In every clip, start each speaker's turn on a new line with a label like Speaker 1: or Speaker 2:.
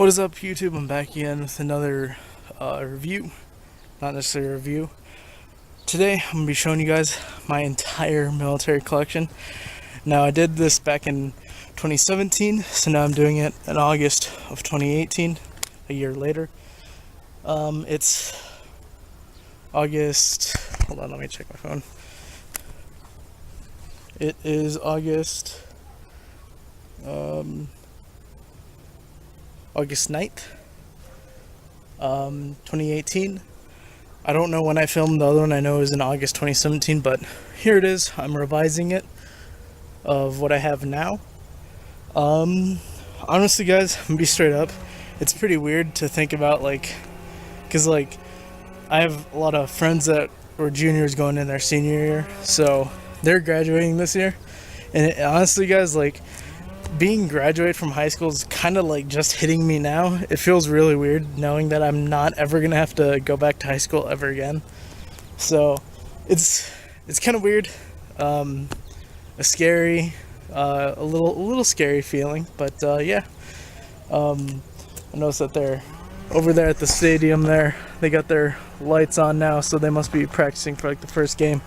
Speaker 1: What is up, YouTube? I'm back again with another review. Not necessarily a review. Today I'm going to be showing you guys my entire military collection. Now, I did this back in 2017, so now I'm doing it in August of 2018, a year later. It's August, hold on, let me check my phone. It is August 9th, 2018. I don't know when I filmed the other one. I know it was in August 2017, but here it is. I'm revising it of what I have now. Honestly, guys, I'm gonna be straight up. It's pretty weird to think about, because I have a lot of friends that were juniors going in their senior year, so they're graduating this year. And honestly, guys, being graduated from high school is kind of just hitting me now. It feels really weird knowing that I'm not ever gonna have to go back to high school ever again. So it's kind of weird, a little scary feeling. But yeah, I noticed that they're over there at the stadium. They got their lights on now, so they must be practicing for the first game.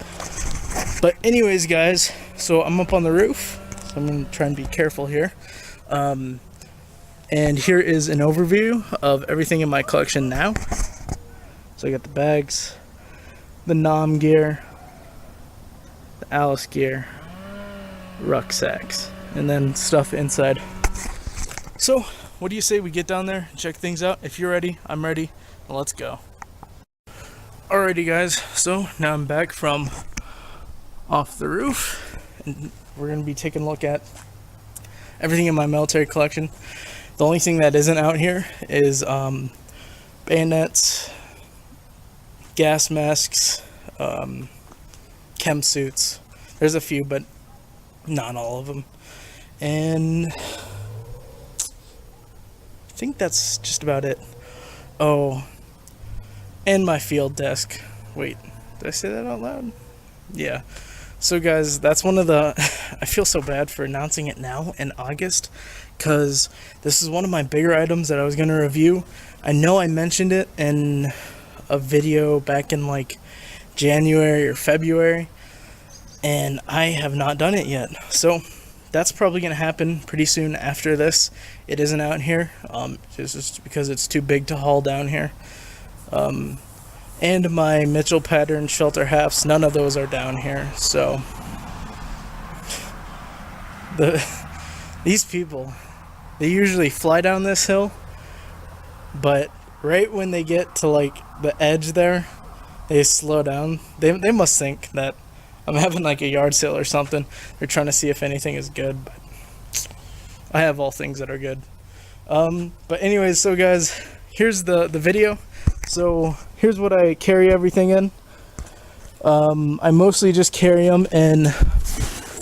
Speaker 1: But anyways, guys, so I'm up on the roof. I'm going to try and be careful here. And here is an overview of everything in my collection now. So I got the bags, the NOM gear, the Alice gear, rucksacks, and then stuff inside. So what do you say we get down there and check things out? If you're ready, I'm ready. Let's go. Alrighty, guys, so now I'm back from off the roof, and we're going to be taking a look at everything in my military collection. The only thing that isn't out here is bayonets, gas masks, chem suits. There's a few, but not all of them. And I think that's just about it. Oh, and my field desk. Wait, did I say that out loud? Yeah. So guys, that's one of the I feel so bad for announcing it now in August, because this is one of my bigger items that I was going to review. I know I mentioned it in a video back in January or February, and I have not done it yet. So that's probably going to happen pretty soon after this. It isn't out here, just because it's too big to haul down here. And my Mitchell pattern shelter halves, none of those are down here. So these people, they usually fly down this hill, but right when they get to the edge there, they slow down. They must think that I'm having a yard sale or something. They're trying to see if anything is good, but I have all things that are good. But anyways, so guys, here's the video. So here's what I carry everything in. I mostly just carry them in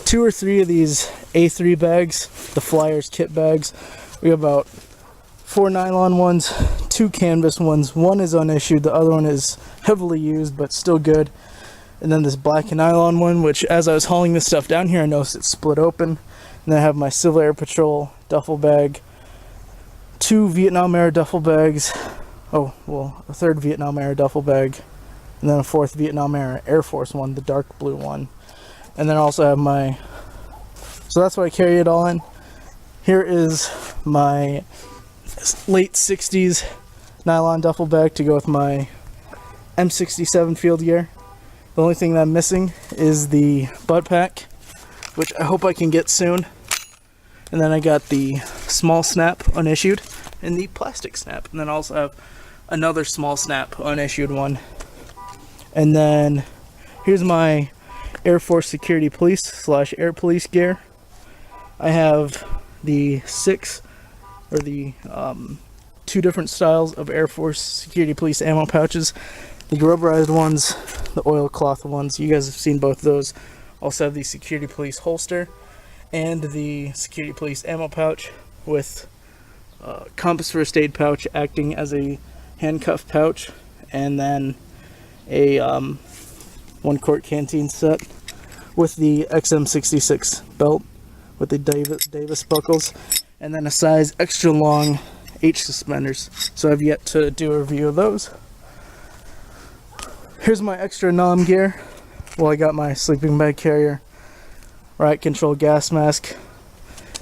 Speaker 1: 2 or 3 of these A3 bags, the Flyers kit bags. We have about 4 nylon ones, 2 canvas ones. One is unissued, the other one is heavily used but still good. And then this black nylon one, which as I was hauling this stuff down here, I noticed it split open. And then I have my Civil Air Patrol duffel bag, 2 Vietnam Era duffel bags. Oh, well, a 3rd Vietnam Era duffel bag, and then a 4th Vietnam Era Air Force one, the dark blue one. And then I also have so that's what I carry it all in. Here is my late 60s nylon duffel bag to go with my M67 field gear. The only thing that I'm missing is the butt pack, which I hope I can get soon. And then I got the small snap unissued and the plastic snap. And then I also have another small snap unissued one. And then here's my Air Force Security Police / Air Police gear. I have the 2 different styles of Air Force Security Police ammo pouches. The rubberized ones, the oilcloth ones. You guys have seen both of those. Also have the Security Police holster and the Security Police ammo pouch with compass first aid pouch acting as a handcuff pouch, and then a 1-quart canteen set with the XM66 belt with the Davis buckles, and then a size extra long H suspenders. So I've yet to do a review of those. Here's my extra NOM gear. Well, I got my sleeping bag carrier, riot control gas mask.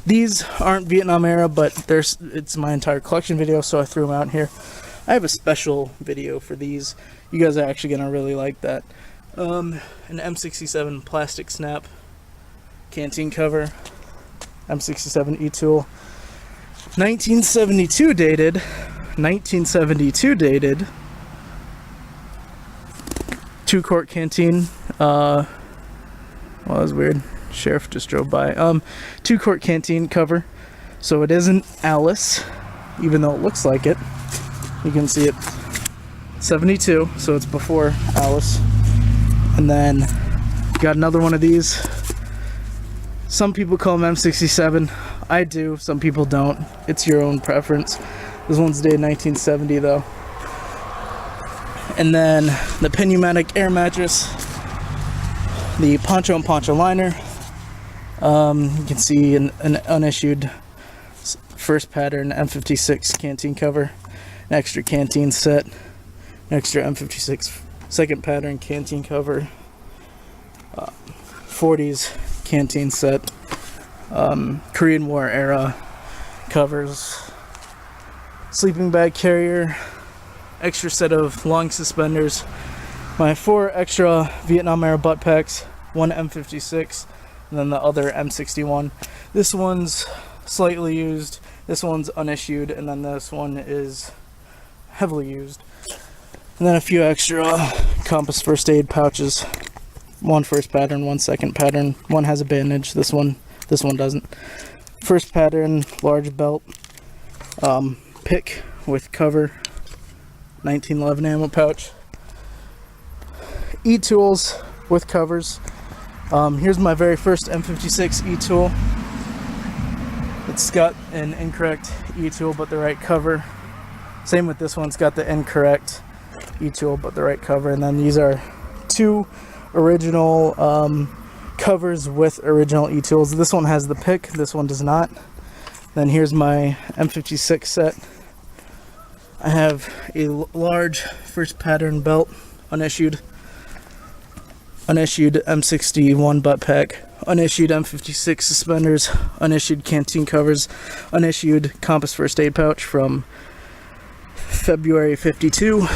Speaker 1: These aren't Vietnam era, but it's my entire collection video, so I threw them out here. I have a special video for these. You guys are actually gonna really like that. An M67 plastic snap canteen cover, M67 E-tool, 1972 dated, 2-quart canteen. Well, that was weird. Sheriff just drove by. 2-quart canteen cover. So it isn't Alice, even though it looks like it. You can see it. 72, so it's before Alice. And then got another one of these. Some people call them M67. I do. Some people don't. It's your own preference. This one's dated 1970 though. And then the Pneumatic air mattress. The Poncho and Poncho liner. You can see an unissued first pattern M56 canteen cover, an extra canteen set, an extra M56 second pattern canteen cover, 40s canteen set, Korean War era covers, sleeping bag carrier, extra set of long suspenders, my 4 extra Vietnam era butt packs, 1 M56, and then the other M61. This one's slightly used, this one's unissued, and then this one is heavily used. And then a few extra Compass first aid pouches. 1 first pattern, 1 second pattern. One has a bandage, this one doesn't. First pattern, large belt, pick with cover, 1911 ammo pouch. E-tools with covers. Here's my very first M56 E-tool. It's got an incorrect E-tool but the right cover. Same with this one, it's got the incorrect E-tool but the right cover. And then these are 2 original covers with original E-tools. This one has the pick, this one does not. Then here's my M56 set. I have a large first pattern belt, unissued M61 butt pack, unissued M56 suspenders, unissued canteen covers, unissued Compass first aid pouch from February 52,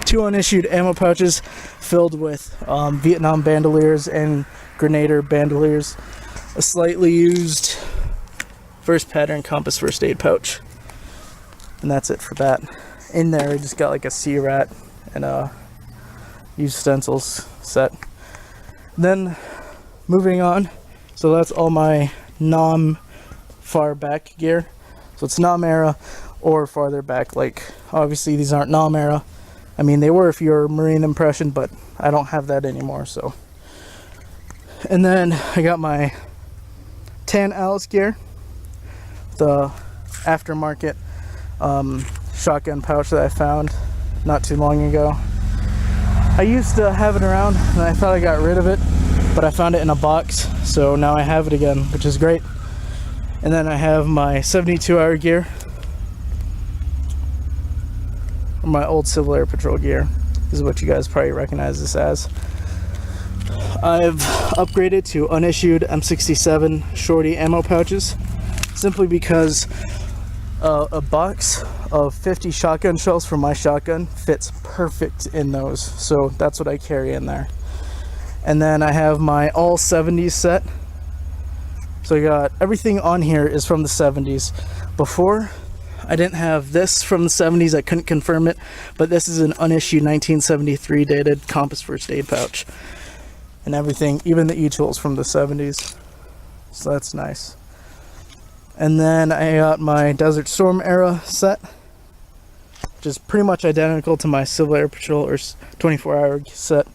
Speaker 1: 2 unissued ammo pouches filled with Vietnam bandoliers and Grenadier bandoliers, a slightly used first pattern Compass first aid pouch, and that's it for that. In there I just got like a C-rat and a used stencils set. Then moving on, so that's all my NOM far back gear. So it's NOM era or farther back. Like obviously these aren't NOM era. I mean they were if you're Marine impression, but I don't have that anymore. So, and then I got my tan Alice gear, the aftermarket shotgun pouch that I found not too long ago. I used to have it around and I thought I got rid of it, but I found it in a box, so now I have it again, which is great. And then I have my 72-hour gear, or my old Civil Air Patrol gear. This is what you guys probably recognize this as. I've upgraded to unissued M67 shorty ammo pouches, simply because a box of 50 shotgun shells for my shotgun fits perfect in those, so that's what I carry in there. And then I have my all 70s set, so I got everything on here is from the 70s. Before I didn't have this from the 70s, I couldn't confirm it, but this is an unissued 1973 dated Compass first aid pouch, and everything, even the E-tools from the 70s, so that's nice. And then I got my Desert Storm era set, which is pretty much identical to my Civil Air Patrol or 24-hour set,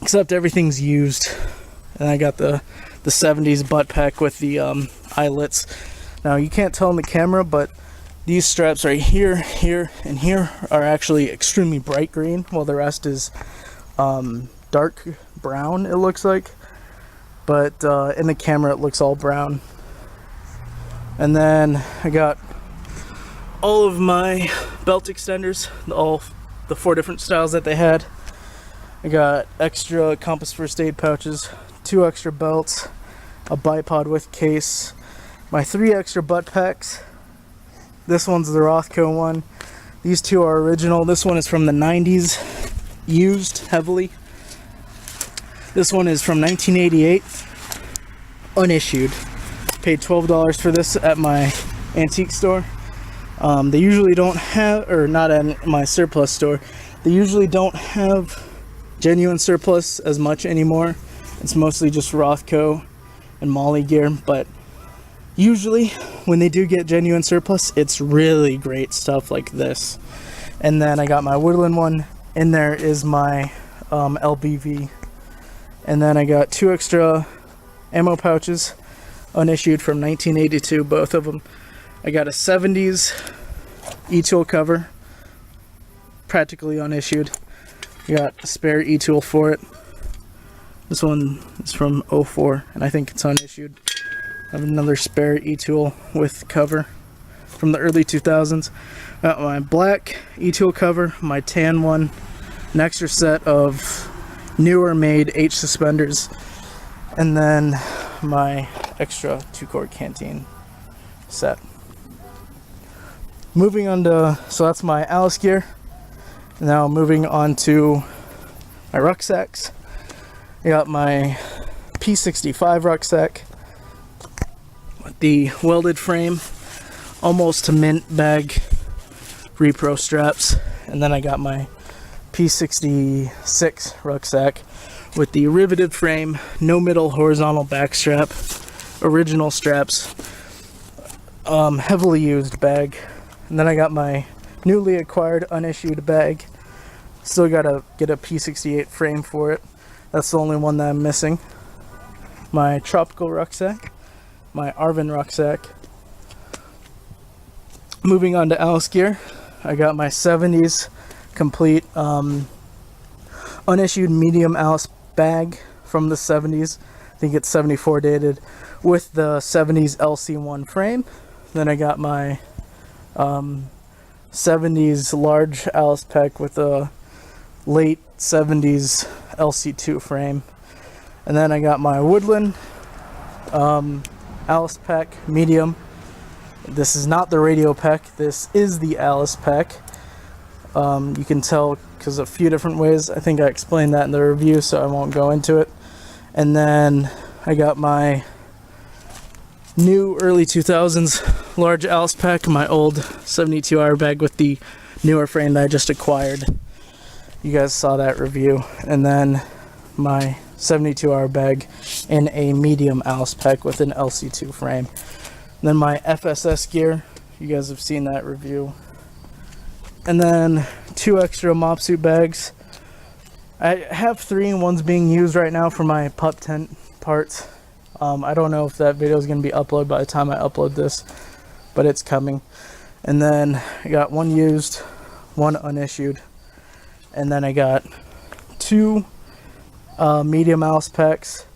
Speaker 1: except everything's used. And I got the 70s butt pack with the eyelets. Now you can't tell in the camera, but these straps right here, here, and here are actually extremely bright green, while the rest is dark brown, it looks like. But in the camera it looks all brown. And then I got all of my belt extenders, all the 4 different styles that they had. I got extra Compass First Aid pouches, 2 extra belts, a bipod with case, my 3 extra butt packs. This one's the Rothco one. These 2 are original. This one is from the 90s, used heavily. This one is from 1988, unissued. Paid $12 for this at my antique store. They usually don't have, or not at my surplus store, they usually don't have genuine surplus as much anymore. It's mostly just Rothco and Molly gear, but usually when they do get genuine surplus, it's really great stuff like this. And then I got my Woodland one. In there is my LBV. And then I got 2 extra ammo pouches, unissued, from 1982, both of them. I got a 70s e-tool cover, practically unissued. Got a spare e-tool for it. This one is from 04, and I think it's unissued. I have another spare e-tool with cover from the early 2000s. Got my black e-tool cover, my tan one, an extra set of newer made H suspenders, and then my extra 2-quart canteen set. Moving on to, so that's my Alice gear. Now moving on to my rucksacks. I got my P65 rucksack with the welded frame, almost to mint bag repro straps. And then I got my P66 rucksack with the riveted frame, no middle horizontal back strap, original straps, heavily used bag. And then I got my newly acquired unissued bag. Still gotta get a P68 frame for it. That's the only one that I'm missing. My tropical rucksack, my Arvin rucksack. Moving on to Alice gear, I got my 70s complete unissued medium Alice bag from the 70s. I think it's 74 dated, with the 70s LC1 frame. Then I got my 70s large Alice pack with a late 70s LC2 frame. And then I got my Woodland Alice pack medium. This is not the radio pack, this is the Alice pack. You can tell because a few different ways. I think I explained that in the review, so I won't go into it. And then I got my new early 2000s large Alice pack, my old 72-hour bag with the newer frame that I just acquired. You guys saw that review. And then my 72-hour bag in a medium Alice pack with an LC2 frame. And then my FSS gear, you guys have seen that review. And then 2 extra mop suit bags. I have 3 and one's being used right now for my pup tent parts. I don't know if that video is going to be uploaded by the time I upload this, but it's coming. And then I got 1 used, 1 unissued, and then I got 2 medium Alice packs.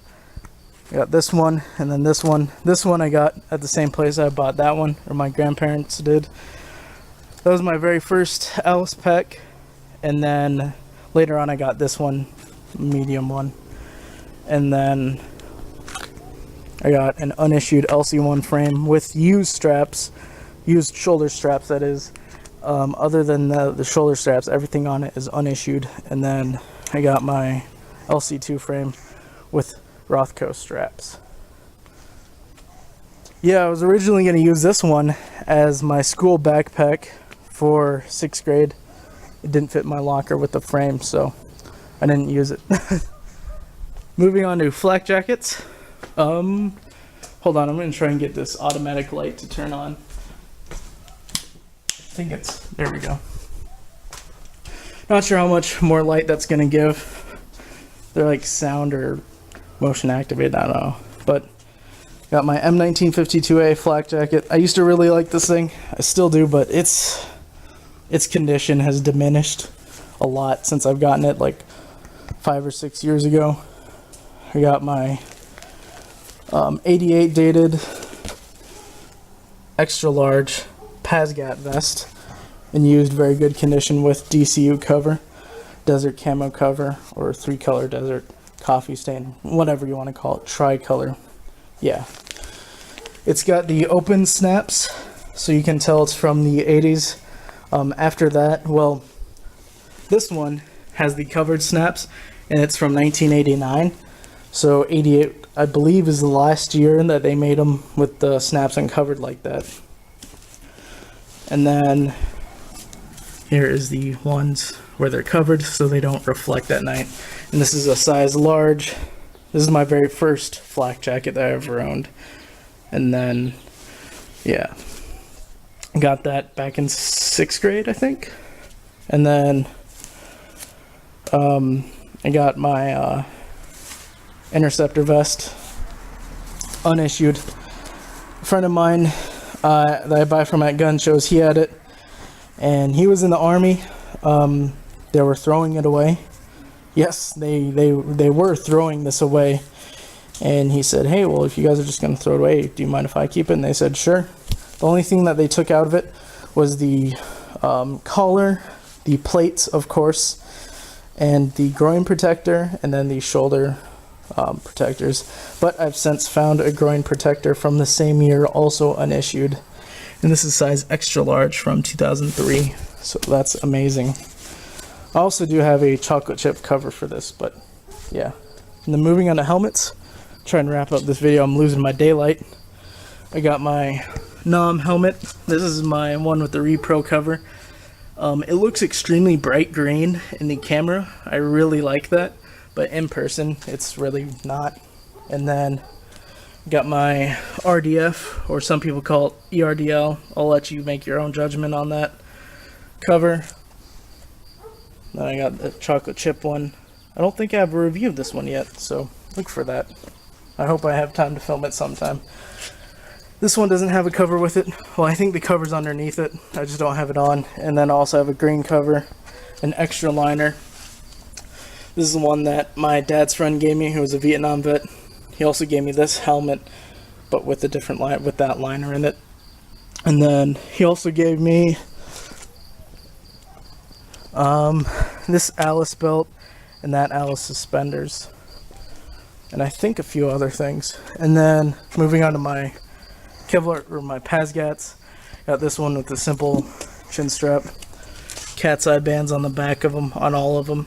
Speaker 1: I got this one and then this one. This one I got at the same place I bought that one, or my grandparents did. That was my very first Alice pack, and then later on I got this one, medium one, and then I got an unissued LC1 frame with used straps, used shoulder straps that is. Other than the shoulder straps, everything on it is unissued. And then I got my LC2 frame with Rothco straps. Yeah, I was originally going to use this one as my school backpack for 6th grade. It didn't fit my locker with the frame, so I didn't use it. Moving on to flak jackets. Hold on, I'm going to try and get this automatic light to turn on. I think it's, there we go. Not sure how much more light that's going to give. They're like sound or motion activated, I don't know. But got my M1952A flak jacket. I used to really like this thing. I still do, but its condition has diminished a lot since I've gotten it like 5 or 6 years ago. I got my 88 dated extra large Pazgat vest in used, very good condition with DCU cover, desert camo cover, or 3-color desert coffee stain, whatever you want to call it, tricolor. Yeah. It's got the open snaps, so you can tell it's from the 80s. After that, well, this one has the covered snaps, and it's from 1989. So 88, I believe, is the last year that they made them with the snaps uncovered like that. And then here is the ones where they're covered so they don't reflect at night. And this is a size large. This is my very first flak jacket that I ever owned. And then, yeah, got that back in 6th grade, I think. And then I got my Interceptor vest, unissued. A friend of mine that I buy from at gun shows, he had it, and he was in the Army. They were throwing it away. Yes, they were throwing this away, and he said, hey, well, if you guys are just going to throw it away, do you mind if I keep it? And they said, sure. The only thing that they took out of it was the collar, the plates, of course, and the groin protector, and then the shoulder protectors. But I've since found a groin protector from the same year, also unissued, and this is size extra large from 2003, so that's amazing. I also do have a chocolate chip cover for this, but yeah. And then moving on to helmets, try and wrap up this video. I'm losing my daylight. I got my Nam helmet. This is my one with the Repro cover. It looks extremely bright green in the camera. I really like that, but in person it's really not. And then got my RDF, or some people call it ERDL. I'll let you make your own judgment on that cover. Then I got the chocolate chip one. I don't think I have a review of this one yet, so look for that. I hope I have time to film it sometime. This one doesn't have a cover with it. Well, I think the cover's underneath it. I just don't have it on. And then I also have a green cover, an extra liner. This is the one that my dad's friend gave me, who was a Vietnam vet. He also gave me this helmet, but with a different line, with that liner in it. And then he also gave me this Alice belt and that Alice suspenders, and I think a few other things. And then moving on to my Kevlar, or my Pazgats, got this one with the simple chin strap, cat's eye bands on the back of them, on all of them.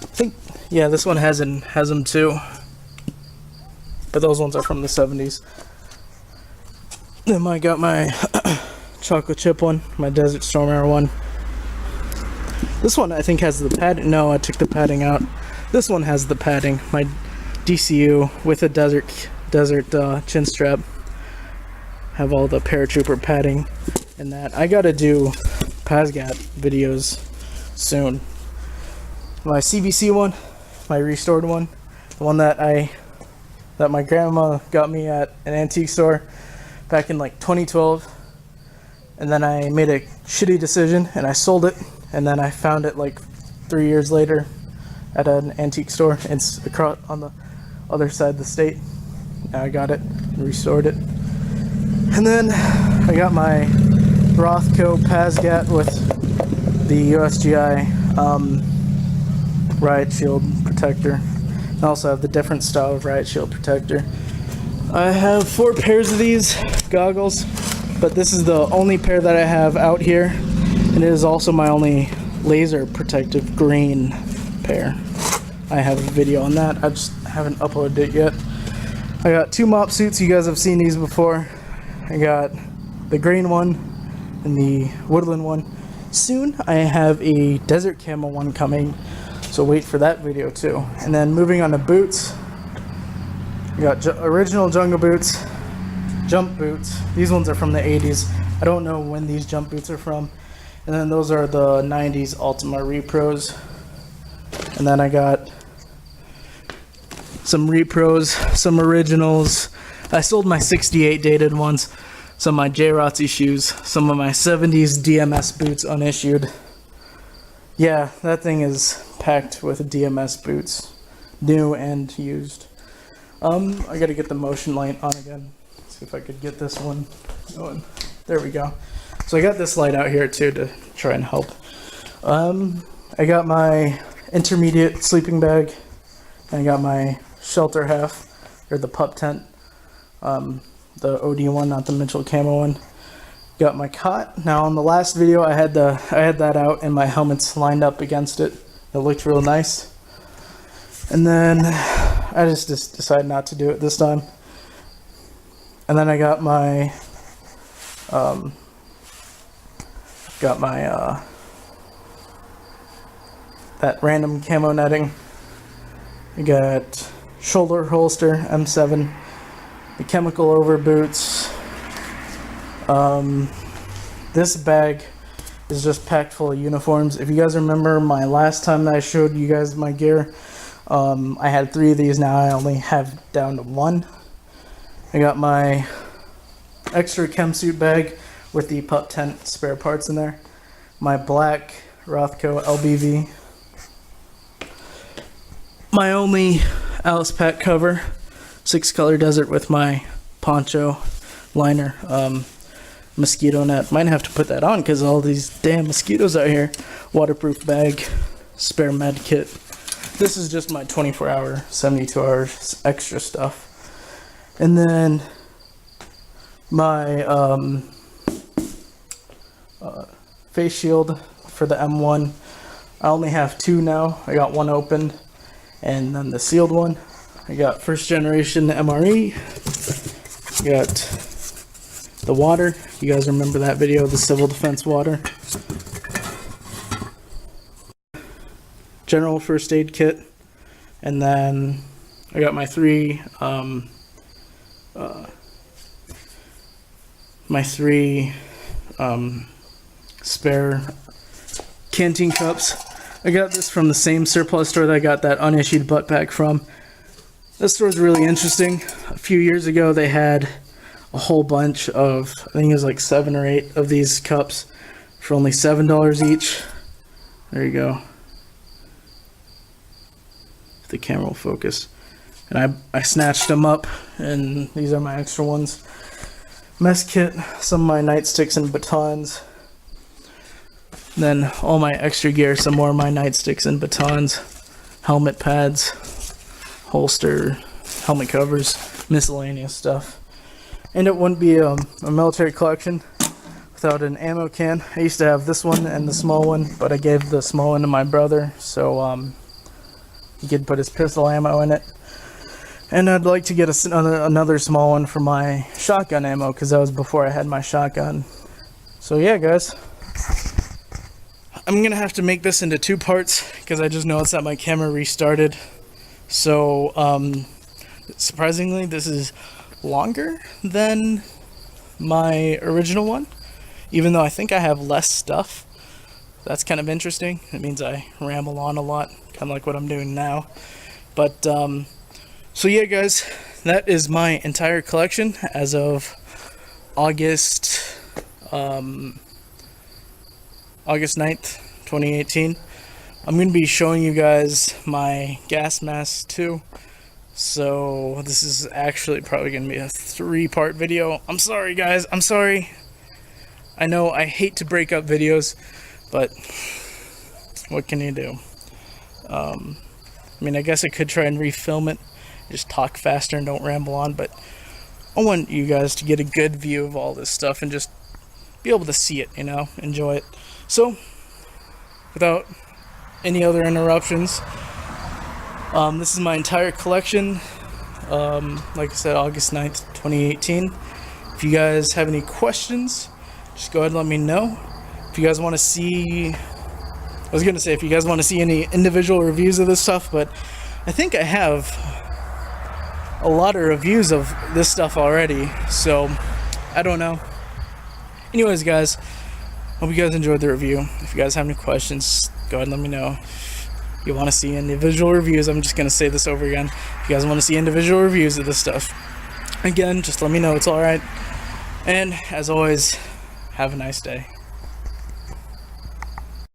Speaker 1: I think, yeah, this one has them too, but those ones are from the 70s. Then I got my chocolate chip one, my Desert Storm Air one. This one I think has the padding. No, I took the padding out. This one has the padding. My DCU with a desert chin strap. Have all the paratrooper padding and that. I gotta do Pazgat videos soon. My CBC one, my restored one, the one that my grandma got me at an antique store back in like 2012, and then I made a shitty decision and I sold it, and then I found it like 3 years later at an antique store. It's across on the other side of the state. Now I got it and restored it. And then I got my Rothco Pazgat with the USGI riot shield protector. I also have the different style of riot shield protector. I have 4 pairs of these goggles, but this is the only pair that I have out here, and it is also my only laser protective green pair. I have a video on that. I just haven't uploaded it yet. I got 2 mop suits. You guys have seen these before. I got the green one and the woodland one. Soon I have a desert camo one coming, so wait for that video too. And then moving on to boots, I got original jungle boots, jump boots. These ones are from the 80s. I don't know when these jump boots are from. And then those are the 90s Ultima Repros. And then I got some Repros, some originals. I sold my 68 dated ones, some of my J-Rotzy shoes, some of my 70s DMS boots unissued. Yeah, that thing is packed with DMS boots, new and used. I gotta get the motion light on again. See if I could get this one going. There we go. So I got this light out here too to try and help. I got my intermediate sleeping bag, and I got my shelter half, or the pup tent, the OD one, not the Mitchell camo one. Got my cot. Now on the last video I had that out and my helmet's lined up against it. It looked real nice. And then I just decided not to do it this time. And then I got my that random camo netting. I got shoulder holster M7, the chemical over boots. This bag is just packed full of uniforms. If you guys remember my last time that I showed you guys my gear, I had 3 of these. Now I only have down to 1. I got my extra chem suit bag with the pup tent spare parts in there. My black Rothco LBV. My only Alice Pack cover, 6-color desert with my poncho liner, mosquito net. Might have to put that on because all these damn mosquitoes out here. Waterproof bag, spare med kit. This is just my 24-hour, 72 hours extra stuff. And then my face shield for the M1. I only have 2 now. I got 1 opened, and then the sealed one. I got first generation MRE. Got the water. You guys remember that video, the civil defense water. General first aid kit. And then I got my 3 spare canteen cups. I got this from the same surplus store that I got that unissued butt pack from. This store is really interesting. A few years ago they had a whole bunch of, I think it was like 7 or 8 of these cups for only $7 each. There you go. If the camera will focus. And I snatched them up, and these are my extra ones. Mess kit, some of my nightsticks and batons. Then all my extra gear, some more of my nightsticks and batons. Helmet pads, holster, helmet covers, miscellaneous stuff. And it wouldn't be a military collection without an ammo can. I used to have this one and the small one, but I gave the small one to my brother, so he could put his pistol ammo in it. And I'd like to get another small one for my shotgun ammo, because that was before I had my shotgun. So yeah, guys. I'm going to have to make this into 2 parts, because I just noticed that my camera restarted. So, surprisingly, this is longer than my original one, even though I think I have less stuff. That's kind of interesting. It means I ramble on a lot, kind of like what I'm doing now. But, so yeah, guys, that is my entire collection as of August 9th, 2018. I'm going to be showing you guys my gas mask too. So this is actually probably going to be a 3-part video. I'm sorry, guys. I'm sorry. I know I hate to break up videos, but what can you do? I mean, I guess I could try and refilm it. Just talk faster and don't ramble on, but I want you guys to get a good view of all this stuff and just be able to see it, you know, enjoy it. So, without any other interruptions, this is my entire collection. Like I said, August 9th, 2018. If you guys have any questions, just go ahead and let me know. If you guys want to see, I was going to say if you guys want to see any individual reviews of this stuff, but I think I have a lot of reviews of this stuff already, so I don't know. Anyways, guys, hope you guys enjoyed the review. If you guys have any questions, go ahead and let me know. If you want to see individual reviews, I'm just going to say this over again. If you guys want to see individual reviews of this stuff, again, just let me know. It's alright. And as always, have a nice day.